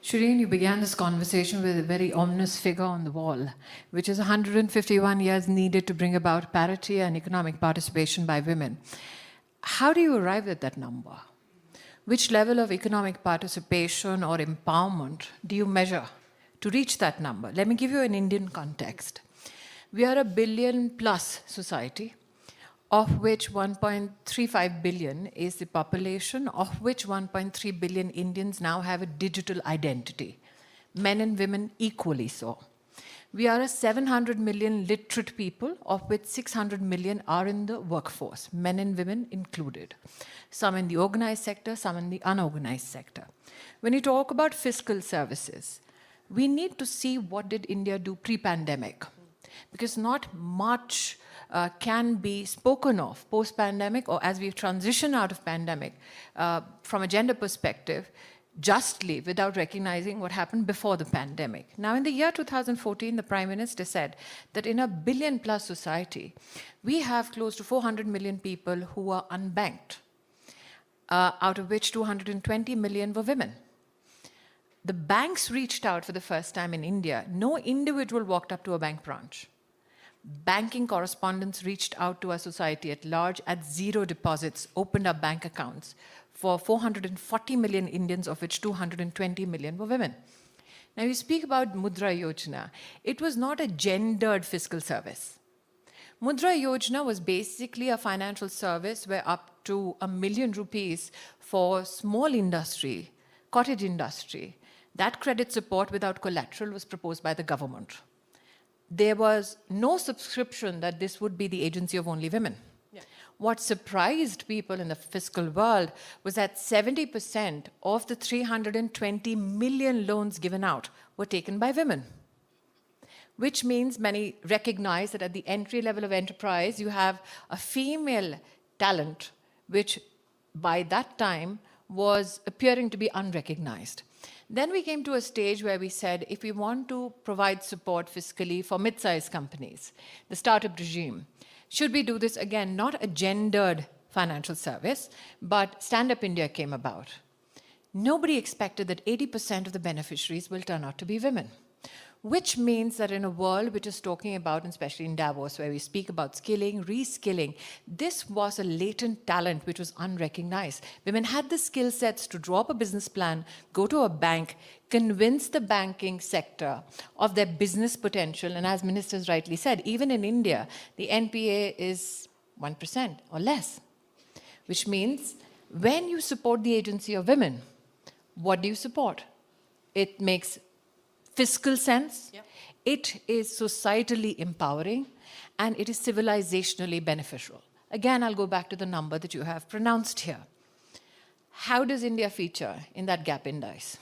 Shereen, you began this conversation with a very ominous figure on the wall, which is 151 years needed to bring about parity and economic participation by women. How do you arrive at that number? Which level of economic participation or empowerment do you measure to reach that number? Let me give you an Indian context. We are a billion-plus society, of which 1.35 billion is the population, of which 1.3 billion Indians now have a digital identity, men and women equally so. We are a 700 million literate people, of which 600 million are in the workforce, men and women included. Some in the organized sector, some in the unorganized sector. When you talk about fiscal services, we need to see what did India do pre-pandemic, because not much can be spoken of post-pandemic or as we've transitioned out of pandemic from a gender perspective, justly without recognizing what happened before the pandemic. Now, in the year 2014, the Prime Minister said that in a billion-plus society, we have close to 400 million people who are unbanked, out of which 220 million were women. The banks reached out for the first time in India. No individual walked up to a bank branch. Banking correspondents reached out to our society at large at zero deposits, opened up bank accounts for 440 million Indians, of which 220 million were women. Now, you speak about Mudra Yojana. It was not a gendered fiscal service. Mudra Yojana was basically a financial service where up to ₹1 million for small industry, cottage industry, that credit support without collateral was proposed by the government. There was no subscription that this would be the agency of only women. Yeah. What surprised people in the fiscal world was that 70% of the 320 million loans given out were taken by women, which means many recognize that at the entry level of enterprise, you have a female talent, which by that time was appearing to be unrecognized. Then we came to a stage where we said, if we want to provide support fiscally for mid-sized companies, the startup regime, should we do this again, not a gendered financial service, but Stand Up India came about. Nobody expected that 80% of the beneficiaries will turn out to be women, which means that in a world which is talking about, and especially in Davos, where we speak about skilling, reskilling, this was a latent talent which was unrecognized. Women had the skill sets to draw up a business plan, go to a bank, convince the banking sector of their business potential, and as ministers rightly said, even in India, the NPA is 1% or less, which means when you support the agency of women, what do you support? It makes fiscal sense, yep. It is societally empowering, and it is civilizationally beneficial. Again, I'll go back to the number that you have pronounced here. How does India feature in that gap index?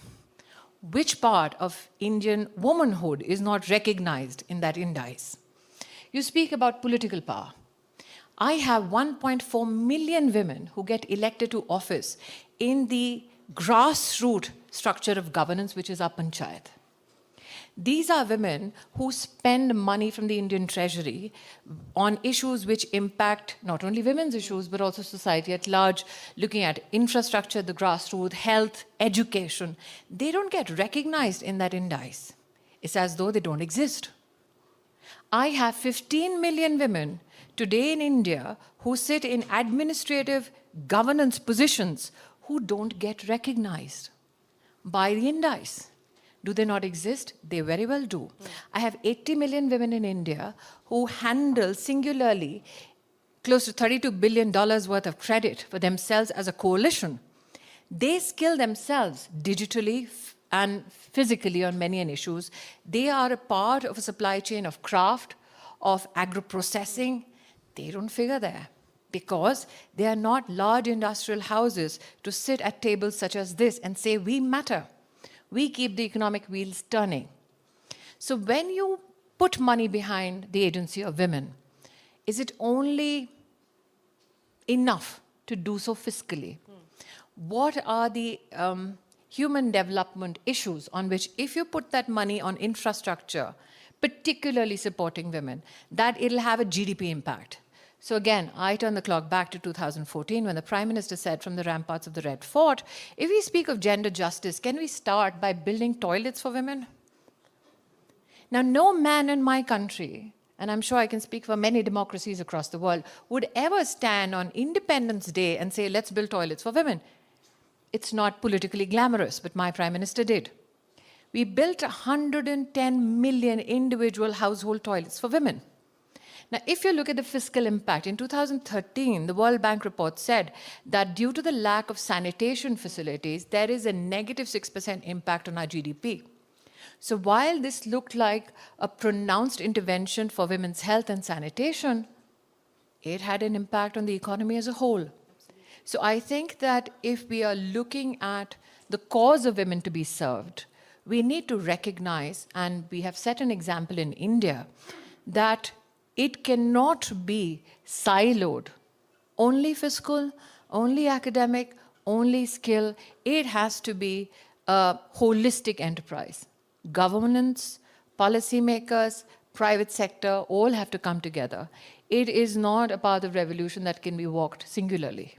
Which part of Indian womanhood is not recognized in that index? You speak about political power. I have 1.4 million women who get elected to office in the grassroots structure of governance, which is our panchayat. These are women who spend money from the Indian treasury on issues which impact not only women's issues, but also society at large, looking at infrastructure, the grassroots, health, education. They don't get recognized in that index. It's as though they don't exist. I have 15 million women today in India who sit in administrative governance positions who don't get recognized by the index. Do they not exist? They very well do. I have 80 million women in India who handle singularly close to $32 billion worth of credit for themselves as a coalition. They skill themselves digitally and physically on many issues. They are a part of a supply chain of craft, of agro-processing. They don't figure there because they are not large industrial houses to sit at tables such as this and say, we matter. We keep the economic wheels turning. So when you put money behind the agency of women, is it only enough to do so fiscally? What are the human development issues on which, if you put that money on infrastructure, particularly supporting women, that it'll have a GDP impact? So again, I turn the clock back to 2014 when the Prime Minister said from the ramparts of the Red Fort, if we speak of gender justice, can we start by building toilets for women? Now, no man in my country, and I'm sure I can speak for many democracies across the world, would ever stand on Independence Day and say, let's build toilets for women. It's not politically glamorous, but my Prime Minister did. We built 110 million individual household toilets for women. Now, if you look at the fiscal impact, in 2013, the World Bank report said that due to the lack of sanitation facilities, there is a negative 6% impact on our GDP. So while this looked like a pronounced intervention for women's health and sanitation, it had an impact on the economy as a whole. So I think that if we are looking at the cause of women to be served, we need to recognize, and we have set an example in India, that it cannot be siloed, only fiscal, only academic, only skill. It has to be a holistic enterprise. Governance, policymakers, private sector, all have to come together. It is not a path of revolution that can be walked singularly.